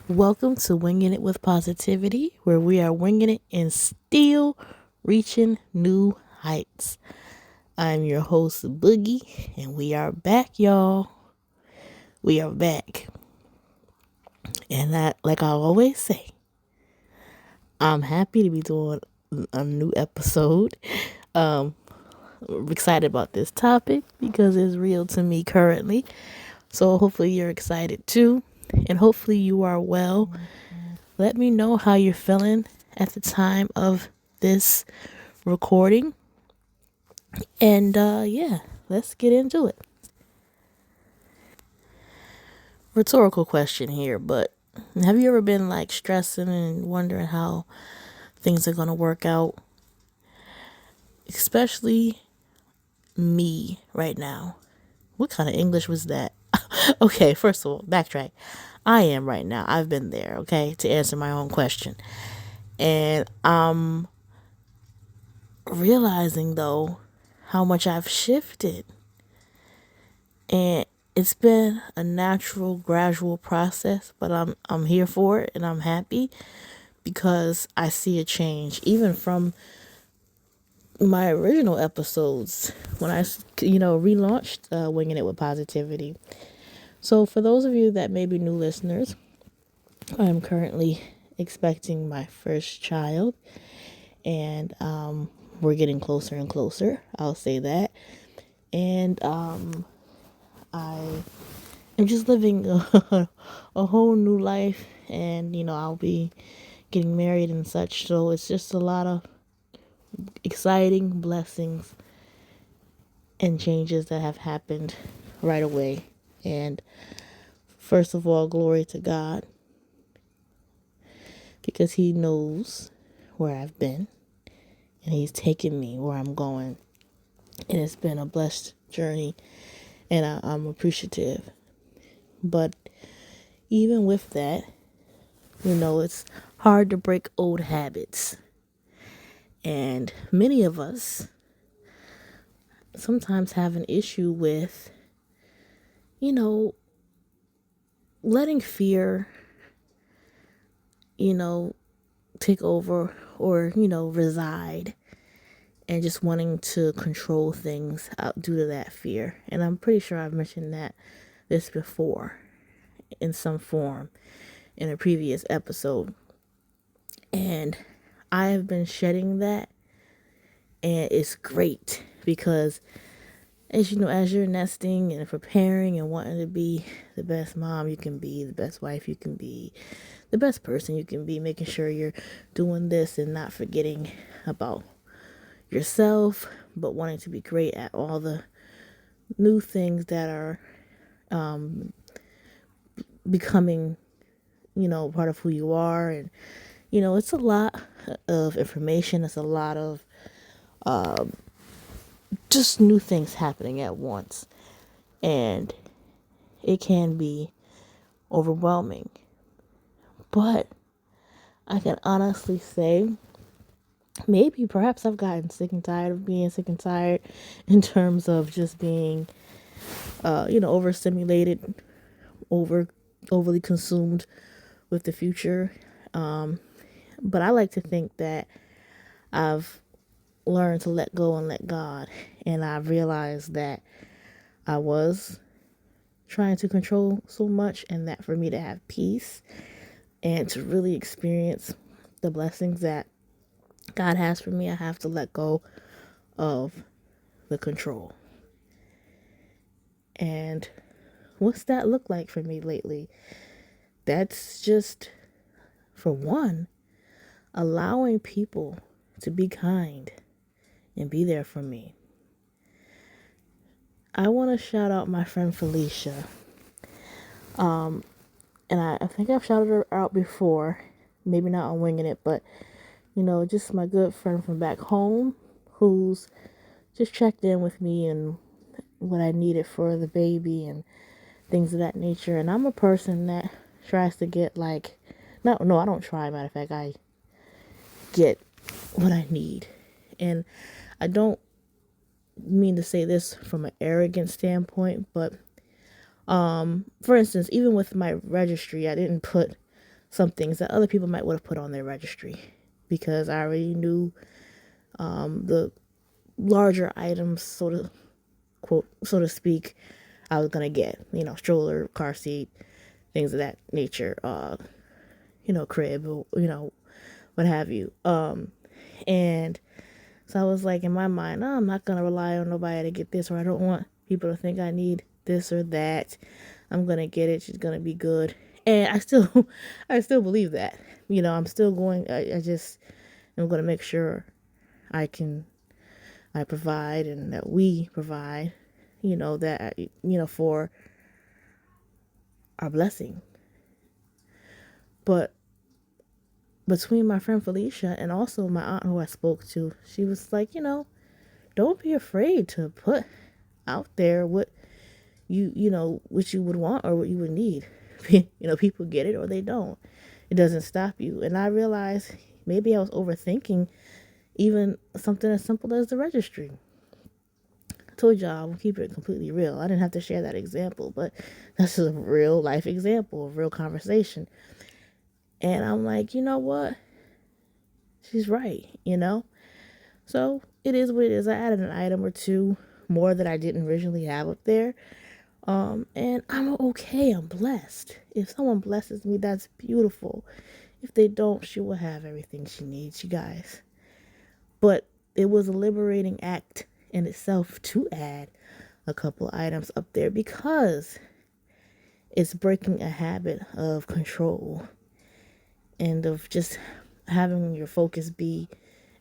Welcome to Winging It with Positivity, where we are winging it and still reaching new heights. I'm your host, Boogie, and we are back, y'all. We are back. And like I always say, I'm happy to be doing a new episode. I'm excited about this topic because it's real to me currently. So hopefully you're excited too. And hopefully you are well. Let me know how you're feeling at the time of this recording. And yeah, let's get into it. Rhetorical question here, but have you ever been like stressing and wondering how things are going to work out? Especially me right now. What kind of English was that? Okay, first of all, backtrack. I am right now. I've been there, okay, to answer my own question. And I'm realizing though how much I've shifted. And it's been a natural, gradual process, but I'm here for it and I'm happy because I see a change even from my original episodes when I relaunched Winging It with Positivity. So for those of you that may be new listeners, I'm currently expecting my first child, and we're getting closer and closer. I'll say that. And I am just living a whole new life, and I'll be getting married and such. So it's just a lot of exciting blessings and changes that have happened right away. And first of all, glory to God because He knows where I've been and He's taken me where I'm going. And it's been a blessed journey, and I'm appreciative. But even with that, it's hard to break old habits. And many of us sometimes have an issue with, you know, letting fear, take over or, reside and just wanting to control things out due to that fear. And I'm pretty sure I've mentioned this before in some form in a previous episode. And I have been shedding that, and it's great because as you know, as you're nesting and preparing and wanting to be the best mom you can be, the best wife you can be, the best person you can be, making sure you're doing this and not forgetting about yourself, but wanting to be great at all the new things that are becoming, part of who you are. And, it's a lot of information. It's a lot of just new things happening at once. And it can be overwhelming. But I can honestly say, maybe perhaps I've gotten sick and tired of being sick and tired in terms of just being, overstimulated, overly consumed with the future. But I like to think that I've learned to let go and let God. And I've realized that I was trying to control so much, and that for me to have peace and to really experience the blessings that God has for me, I have to let go of the control. And what's that look like for me lately? That's just, for one, allowing people to be kind and be there for me. I want to shout out my friend Felicia. And I think I've shouted her out before, maybe not on Winging It, but, just my good friend from back home who's just checked in with me and what I needed for the baby and things of that nature. And I'm a person that tries to get no, I don't try. Matter of fact, I get what I need. And I don't mean to say this from an arrogant standpoint, but for instance, even with my registry, I didn't put some things that other people might would have put on their registry, because I already knew the larger items, so to speak, I was gonna get. Stroller, car seat, things of that nature. Crib, what have you. And so I was like, in my mind, oh, I'm not gonna rely on nobody to get this, or I don't want people to think I need this or that. I'm gonna get it. She's gonna be good. And I still believe that. I'm still going. I just am gonna make sure I provide, and that we provide. That for our blessing. But between my friend Felicia and also my aunt who I spoke to, she was like, don't be afraid to put out there what what you would want or what you would need. People get it or they don't. It doesn't stop you. And I realized maybe I was overthinking even something as simple as the registry. I told y'all, I'll keep it completely real. I didn't have to share that example, but that's a real life example, of real conversation. And I'm like, you know what? She's right. So it is what it is. I added an item or two more that I didn't originally have up there. And I'm okay. I'm blessed. If someone blesses me, that's beautiful. If they don't, she will have everything she needs, you guys. But it was a liberating act in itself to add a couple items up there, because it's breaking a habit of control and of just having your focus be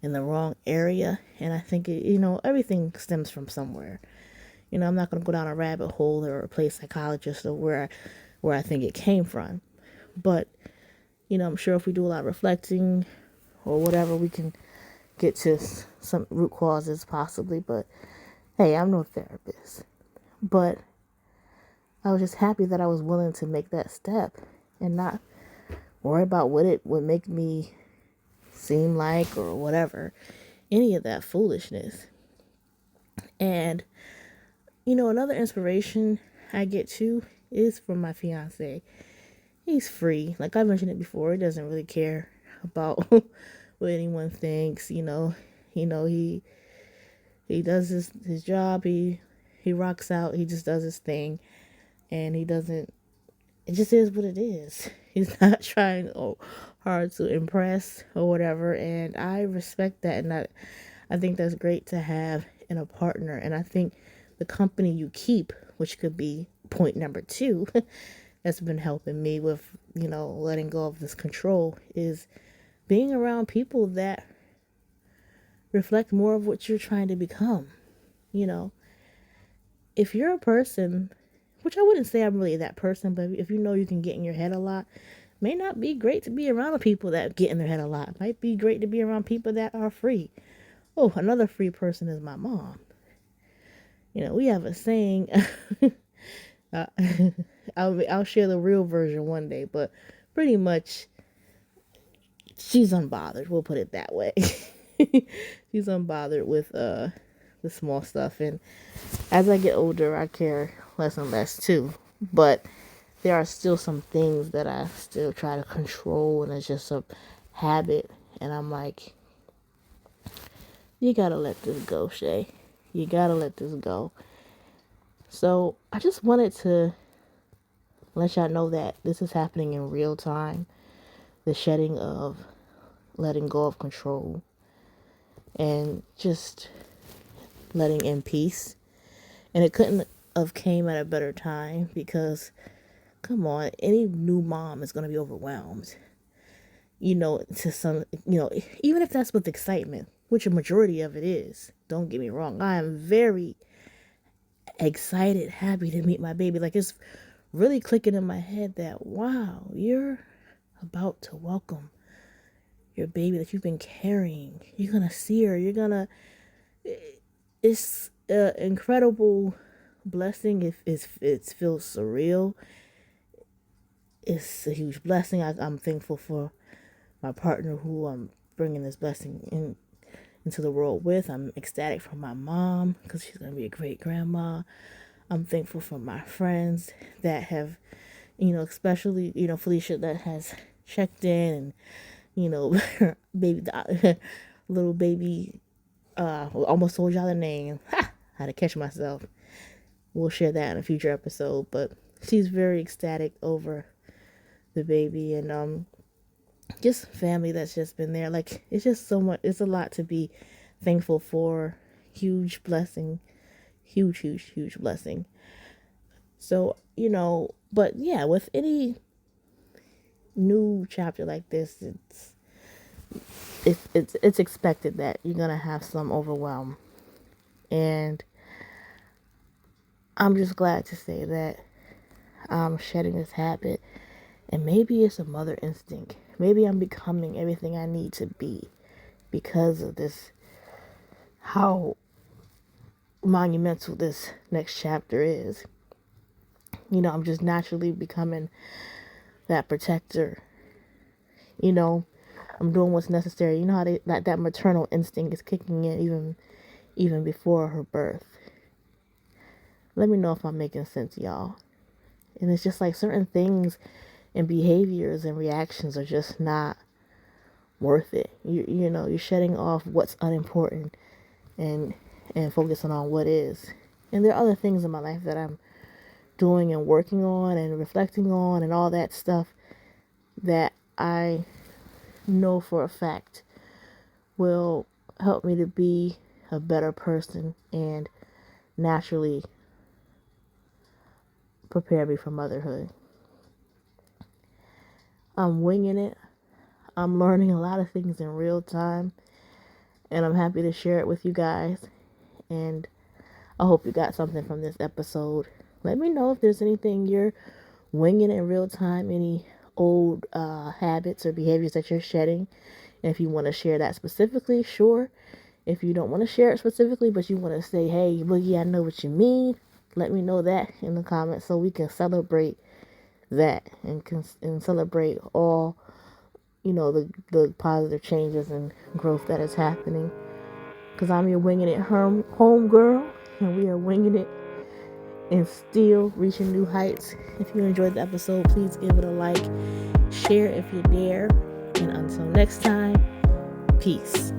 in the wrong area. And I think everything stems from somewhere. I'm not going to go down a rabbit hole or play psychologist or where I think it came from. But I'm sure if we do a lot of reflecting or whatever, we can get to some root causes possibly. But hey, I'm no therapist. But I was just happy that I was willing to make that step and not worry about what it would make me seem like or whatever, any of that foolishness. And another inspiration I get too is from my fiance. He's free. Like I mentioned it before, he doesn't really care about what anyone thinks. He does his job. He rocks out. He just does his thing, and he doesn't. It just is what it is. He's not trying hard to impress or whatever, and I respect that, and I think that's great to have in a partner. And I think the company you keep, which could be point number 2, that's been helping me with, letting go of this control, is being around people that reflect more of what you're trying to become. If you're a person, which I wouldn't say I'm really that person, but if you can get in your head a lot, may not be great to be around people that get in their head a lot. It might be great to be around people that are free. Oh, another free person is my mom. We have a saying. I'll share the real version one day, but pretty much she's unbothered. We'll put it that way. She's unbothered with the small stuff, and as I get older, I care less and less too. But there are still some things that I still try to control, and it's just a habit. And I'm like, you gotta let this go, Shay. You gotta let this go. So I just wanted to let y'all know that this is happening in real time. The shedding of letting go of control and just letting in peace. And it couldn't have came at a better time, because come on, any new mom is going to be overwhelmed. To some, even if that's with excitement, which a majority of it is. Don't get me wrong. I am very excited, happy to meet my baby. Like, it's really clicking in my head that, wow, you're about to welcome your baby that you've been carrying. You're going to see her. It's an incredible blessing. It feels surreal. It's a huge blessing. I'm thankful for my partner who I'm bringing this blessing into the world with. I'm ecstatic for my mom, because she's going to be a great grandma. I'm thankful for my friends that have, especially, Felicia, that has checked in, and baby, little baby, almost told y'all the name. Ha! Had to catch myself. We'll share that in a future episode. But she's very ecstatic over the baby, and just family that's just been there. Like, it's just so much. It's a lot to be thankful for. Huge blessing. Huge blessing. So, but yeah, with any new chapter like this, it's expected that you're gonna have some overwhelm. And I'm just glad to say that I'm shedding this habit. And maybe it's a mother instinct. Maybe I'm becoming everything I need to be because of this, how monumental this next chapter is. I'm just naturally becoming that protector. I'm doing what's necessary. You know how that maternal instinct is kicking in even before her birth. Let me know if I'm making sense, y'all. And it's just like certain things and behaviors and reactions are just not worth it. You're shedding off what's unimportant and focusing on what is. And there are other things in my life that I'm doing and working on and reflecting on and all that stuff that I know for a fact will help me to be a better person and naturally prepare me for motherhood. I'm winging it. I'm learning a lot of things in real time, and I'm happy to share it with you guys. And I hope you got something from this episode. Let me know if there's anything you're winging in real time, any old habits or behaviors that you're shedding. And if you want to share that specifically, sure. If you don't want to share it specifically, but you want to say, hey, Boogie, I know what you mean, let me know that in the comments so we can celebrate that and celebrate all, the positive changes and growth that is happening. Because I'm your winging it home girl, and we are winging it and still reaching new heights. If you enjoyed the episode, please give it a like, share if you dare, and until next time, peace.